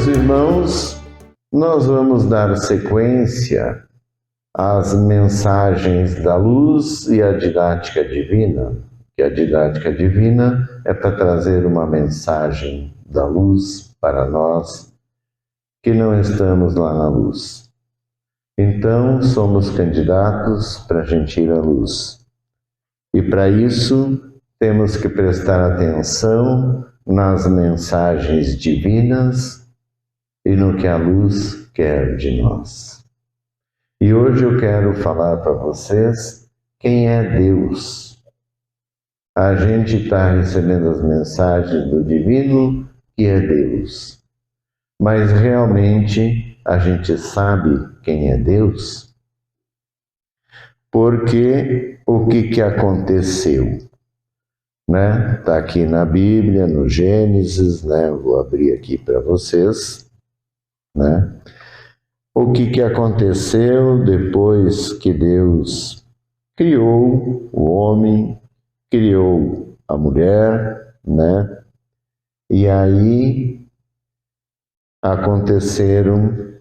Meus irmãos, nós vamos dar sequência às mensagens da luz e à didática divina, que a didática divina é para trazer uma mensagem da luz para nós que não estamos lá na luz. Então, somos candidatos para a gente ir à luz. E para isso, temos que prestar atenção nas mensagens divinas e no que a luz quer de nós. E hoje eu quero falar para vocês quem é Deus. A gente está recebendo as mensagens do divino, que é Deus. Mas realmente a gente sabe quem é Deus? Porque o que aconteceu? Tá aqui na Bíblia, no Gênesis, vou abrir aqui para vocês, o que aconteceu depois que Deus criou o homem, criou a mulher, e aí aconteceram,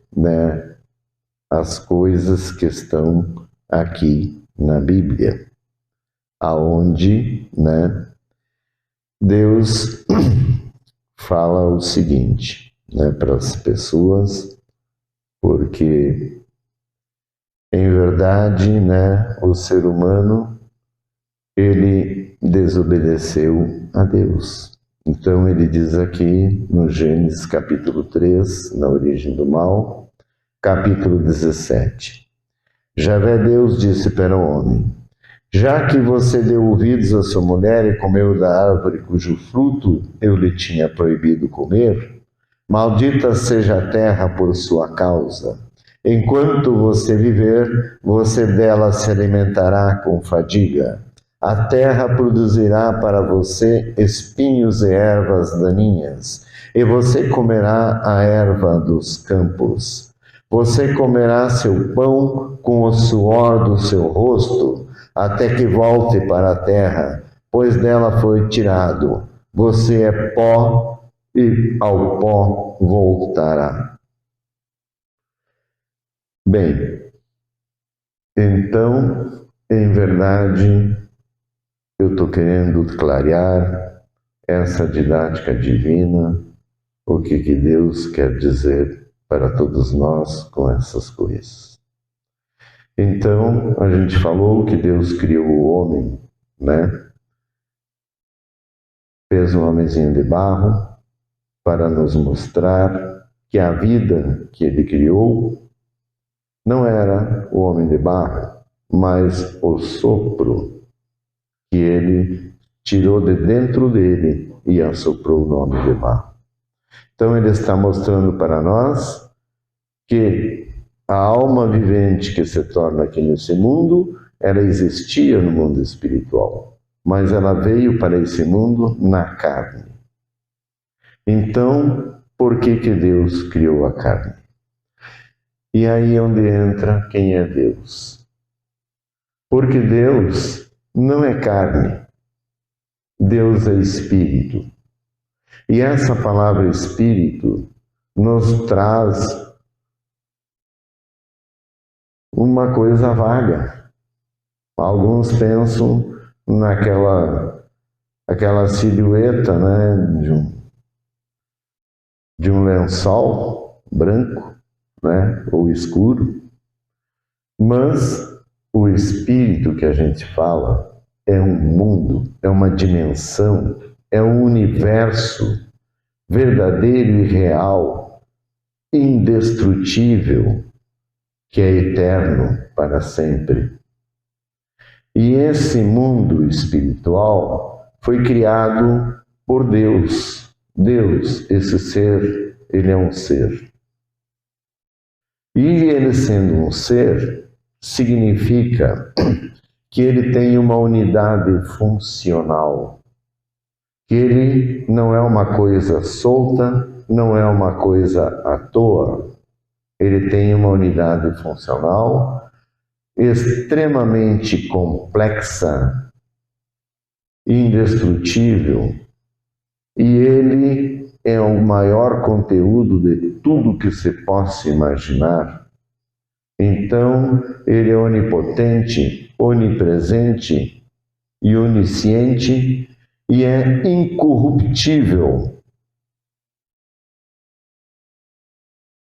as coisas que estão aqui na Bíblia, aonde, Deus fala o seguinte, para as pessoas, porque, em verdade, o ser humano, ele desobedeceu a Deus. Então, ele diz aqui, no Gênesis capítulo 3, na origem do mal, capítulo 17. Javé Deus disse para o homem: já que você deu ouvidos à sua mulher e comeu da árvore cujo fruto eu lhe tinha proibido comer, maldita seja a terra por sua causa. Enquanto você viver, você dela se alimentará com fadiga. A terra produzirá para você espinhos e ervas daninhas, e você comerá a erva dos campos. Você comerá seu pão com o suor do seu rosto, até que volte para a terra, pois dela foi tirado. Você é pó e ao pó voltará. Bem, então, em verdade, eu estou querendo clarear essa didática divina, o que Deus quer dizer para todos nós com essas coisas. Então, a gente falou que Deus criou o homem, Fez um homenzinho de barro para nos mostrar que a vida que ele criou não era o homem de barro, mas o sopro que ele tirou de dentro dele e assoprou no homem de barro. Então, ele está mostrando para nós que a alma vivente que se torna aqui nesse mundo, ela existia no mundo espiritual, mas ela veio para esse mundo na carne. Então, por que Deus criou a carne? E aí é onde entra quem é Deus. Porque Deus não é carne, Deus é espírito. E essa palavra espírito nos traz uma coisa vaga. Alguns pensam naquela silhueta, de um lençol branco, ou escuro. Mas o espírito que a gente fala é um mundo, é uma dimensão, é um universo verdadeiro e real, indestrutível, que é eterno para sempre. E esse mundo espiritual foi criado por Deus. Deus, esse ser, ele é um ser. E ele sendo um ser, significa que ele tem uma unidade funcional. Que ele não é uma coisa solta, não é uma coisa à toa. Ele tem uma unidade funcional extremamente complexa, indestrutível, e ele é o maior conteúdo de tudo que se possa imaginar. Então, ele é onipotente, onipresente e onisciente e é incorruptível.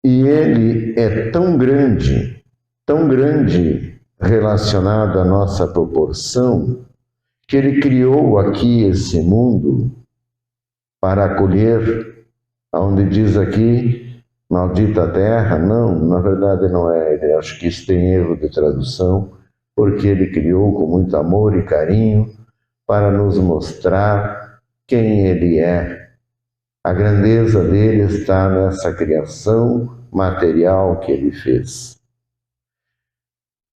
E ele é tão grande relacionado à nossa proporção, que ele criou aqui esse mundo para acolher, onde diz aqui, maldita terra. Não, na verdade não é. Ele, acho que isso tem erro de tradução, porque ele criou com muito amor e carinho para nos mostrar quem ele é. A grandeza dele está nessa criação material que ele fez.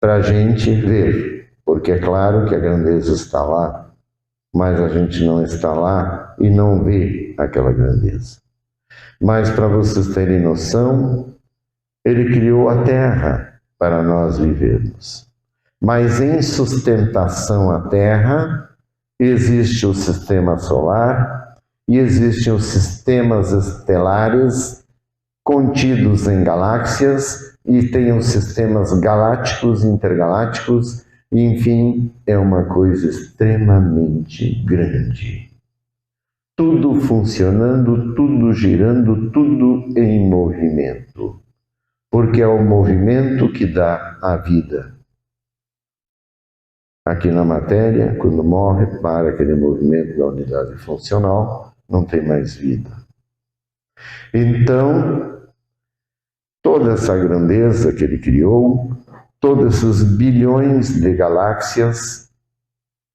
Para a gente ver, porque é claro que a grandeza está lá, mas a gente não está lá e não vê aquela grandeza. Mas para vocês terem noção, ele criou a terra para nós vivermos. Mas em sustentação à terra, existe o sistema solar e existem os sistemas estelares contidos em galáxias e tem os sistemas galácticos, intergalácticos, e, enfim, é uma coisa extremamente grande. Tudo funcionando, tudo girando, tudo em movimento, porque é o movimento que dá a vida. Aqui na matéria, quando morre, para aquele movimento da unidade funcional, não tem mais vida. Então, toda essa grandeza que ele criou, todos esses bilhões de galáxias,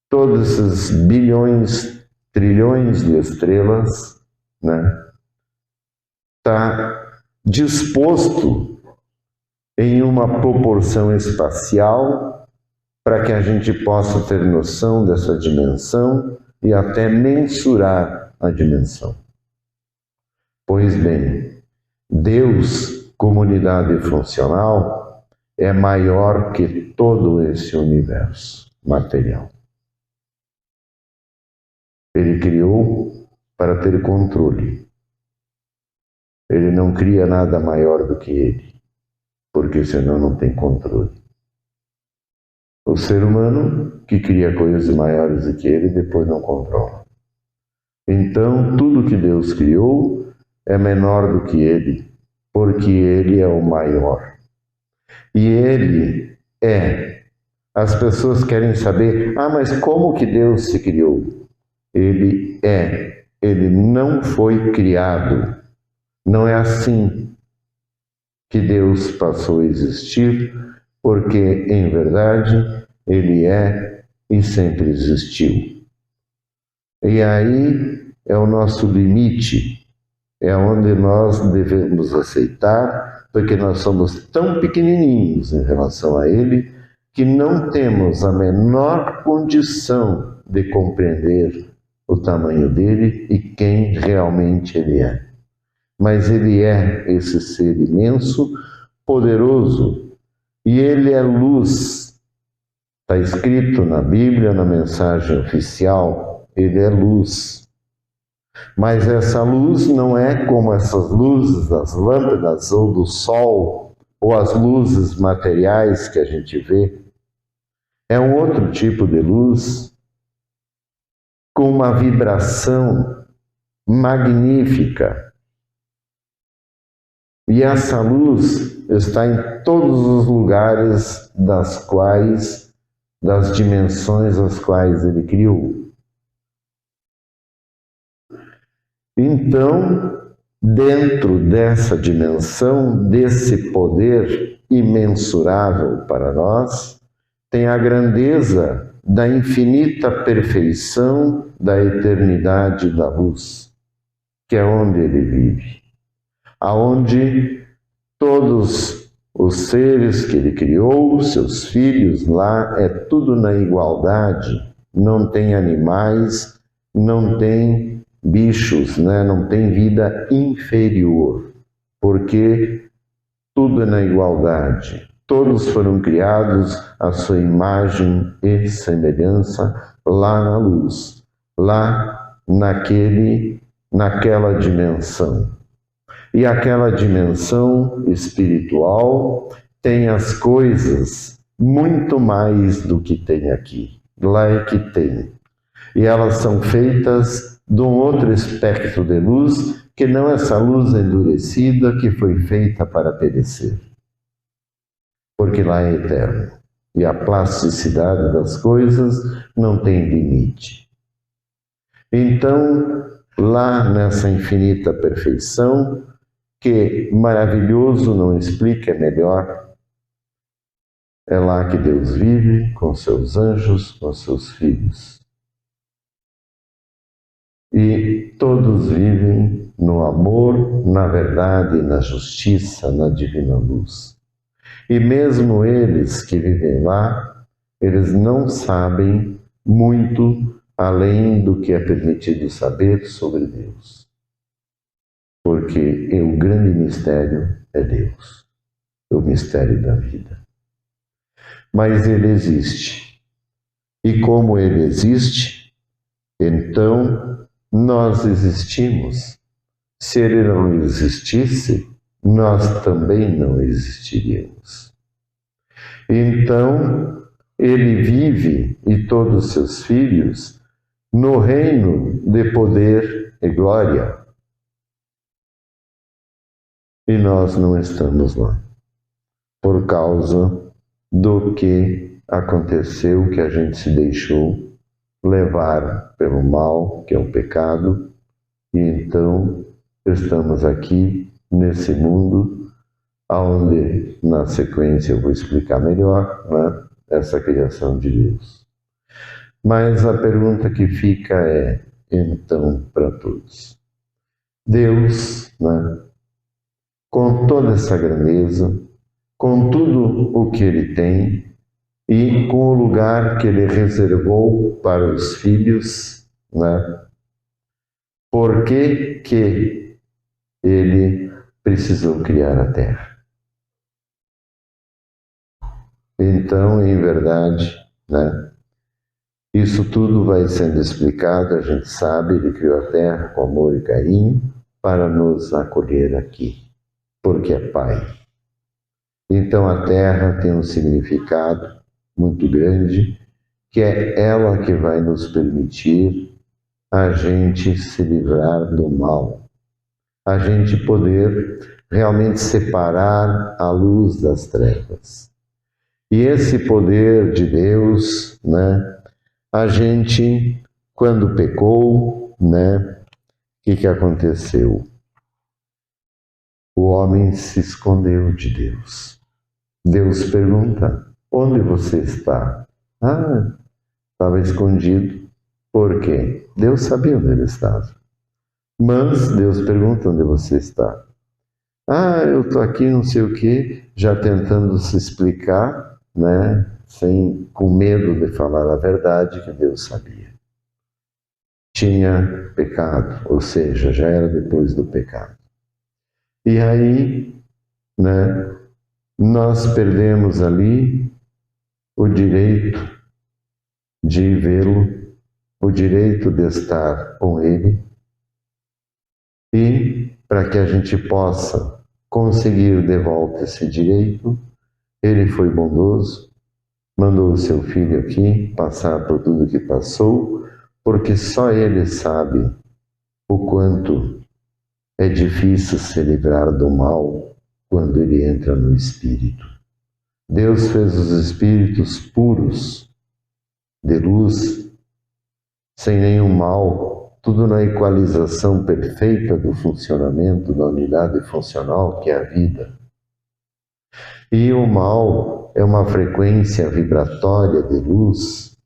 todos esses bilhões, trilhões de estrelas, né, está disposto em uma proporção espacial para que a gente possa ter noção dessa dimensão e até mensurar a dimensão. Pois bem, Deus, como unidade funcional, é maior que todo esse universo material. Ele criou para ter controle. Ele não cria nada maior do que ele, porque senão não tem controle. O ser humano que cria coisas maiores do que ele, depois não controla. Então, tudo que Deus criou é menor do que ele, porque ele é o maior. E ele é. As pessoas querem saber, mas como que Deus se criou? Ele é. Ele não foi criado. Não é assim que Deus passou a existir, porque, em verdade, ele é e sempre existiu. E aí é o nosso limite, é onde nós devemos aceitar, porque nós somos tão pequenininhos em relação a ele, que não temos a menor condição de compreender o tamanho dele e quem realmente ele é. Mas ele é esse ser imenso, poderoso, e ele é luz. Está escrito na Bíblia, na mensagem oficial, ele é luz. Mas essa luz não é como essas luzes das lâmpadas ou do sol, ou as luzes materiais que a gente vê. É um outro tipo de luz, com uma vibração magnífica. E essa luz está em todos os lugares das dimensões as quais ele criou. Então, dentro dessa dimensão, desse poder imensurável para nós, tem a grandeza da infinita perfeição da eternidade da luz, que é onde ele vive, aonde todos os seres que ele criou, seus filhos lá, é tudo na igualdade, não tem animais, não tem bichos, né? Não tem vida inferior, porque tudo é na igualdade. Todos foram criados à sua imagem e semelhança lá na luz, lá naquele naquela dimensão. E aquela dimensão espiritual tem as coisas muito mais do que tem aqui. Lá é que tem. E elas são feitas de um outro espectro de luz, que não essa luz endurecida que foi feita para perecer. Porque lá é eterno. E a plasticidade das coisas não tem limite. Então, lá nessa infinita perfeição, que maravilhoso não explica, é melhor, é lá que Deus vive com seus anjos, com seus filhos. E todos vivem no amor, na verdade, na justiça, na divina luz. E mesmo eles que vivem lá, eles não sabem muito além do que é permitido saber sobre Deus. Porque o grande mistério é Deus, o mistério da vida. Mas ele existe. E como ele existe, então nós existimos. Se ele não existisse, nós também não existiríamos. Então, ele vive, e todos os seus filhos, no reino de poder e glória. E nós não estamos lá, por causa do que aconteceu, que a gente se deixou levar pelo mal, que é o pecado, e então estamos aqui nesse mundo, onde na sequência eu vou explicar melhor, né, essa criação de Deus. Mas a pergunta que fica é, então, para todos, Deus, né, com toda essa grandeza, com tudo o que ele tem e com o lugar que ele reservou para os filhos, né? Por que que ele precisou criar a Terra? Então, em verdade, né, isso tudo vai sendo explicado, a gente sabe, ele criou a Terra com amor e carinho para nos acolher aqui, porque é Pai. Então a Terra tem um significado muito grande, que é ela que vai nos permitir a gente se livrar do mal, a gente poder realmente separar a luz das trevas. E esse poder de Deus, né, a gente, quando pecou, né, o que aconteceu? O homem se escondeu de Deus. Deus pergunta, onde você está? Ah, estava escondido. Por quê? Deus sabia onde ele estava. Mas Deus pergunta onde você está. Ah, eu estou aqui não sei o quê, já tentando se explicar, né? Com medo de falar a verdade que Deus sabia. Tinha pecado, ou seja, já era depois do pecado. E aí, né, nós perdemos ali o direito de vê-lo, o direito de estar com ele, e para que a gente possa conseguir de volta esse direito, ele foi bondoso, mandou o seu filho aqui passar por tudo que passou, porque só ele sabe o quanto é difícil se livrar do mal quando ele entra no espírito. Deus fez os espíritos puros, de luz, sem nenhum mal, tudo na equalização perfeita do funcionamento da unidade funcional que é a vida. E o mal é uma frequência vibratória de luz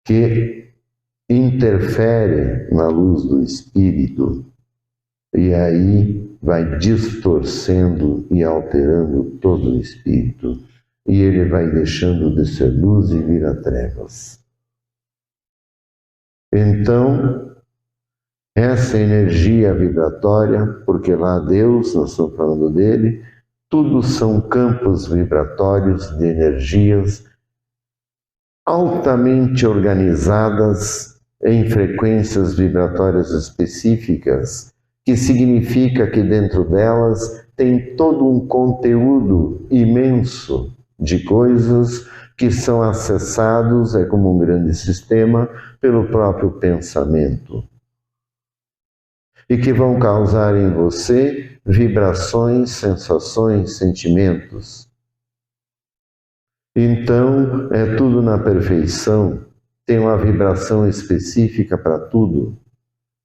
que interfere na luz do espírito e aí vai distorcendo e alterando todo o espírito e ele vai deixando de ser luz e vira trevas. Então, essa energia vibratória, porque lá Deus, nós estamos falando dele, tudo são campos vibratórios de energias altamente organizadas em frequências vibratórias específicas, que significa que dentro delas tem todo um conteúdo imenso de coisas que são acessados, é como um grande sistema, pelo próprio pensamento. E que vão causar em você vibrações, sensações, sentimentos. Então, é tudo na perfeição, tem uma vibração específica para tudo.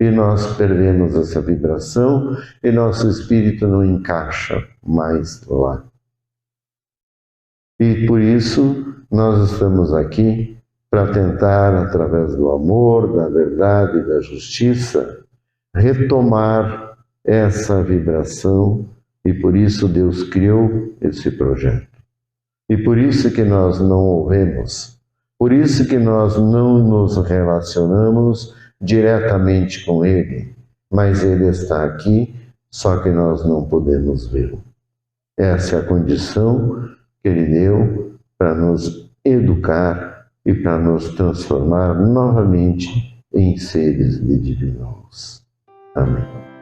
E nós perdemos essa vibração e nosso espírito não encaixa mais lá. E por isso nós estamos aqui para tentar, através do amor, da verdade e da justiça, retomar essa vibração, e por isso Deus criou esse projeto. E por isso que nós não ouvemos, por isso que nós não nos relacionamos diretamente com Ele, mas Ele está aqui, só que nós não podemos vê-lo. Essa é a condição que Ele deu para nos educar e para nos transformar novamente em seres de divina luz. Amém.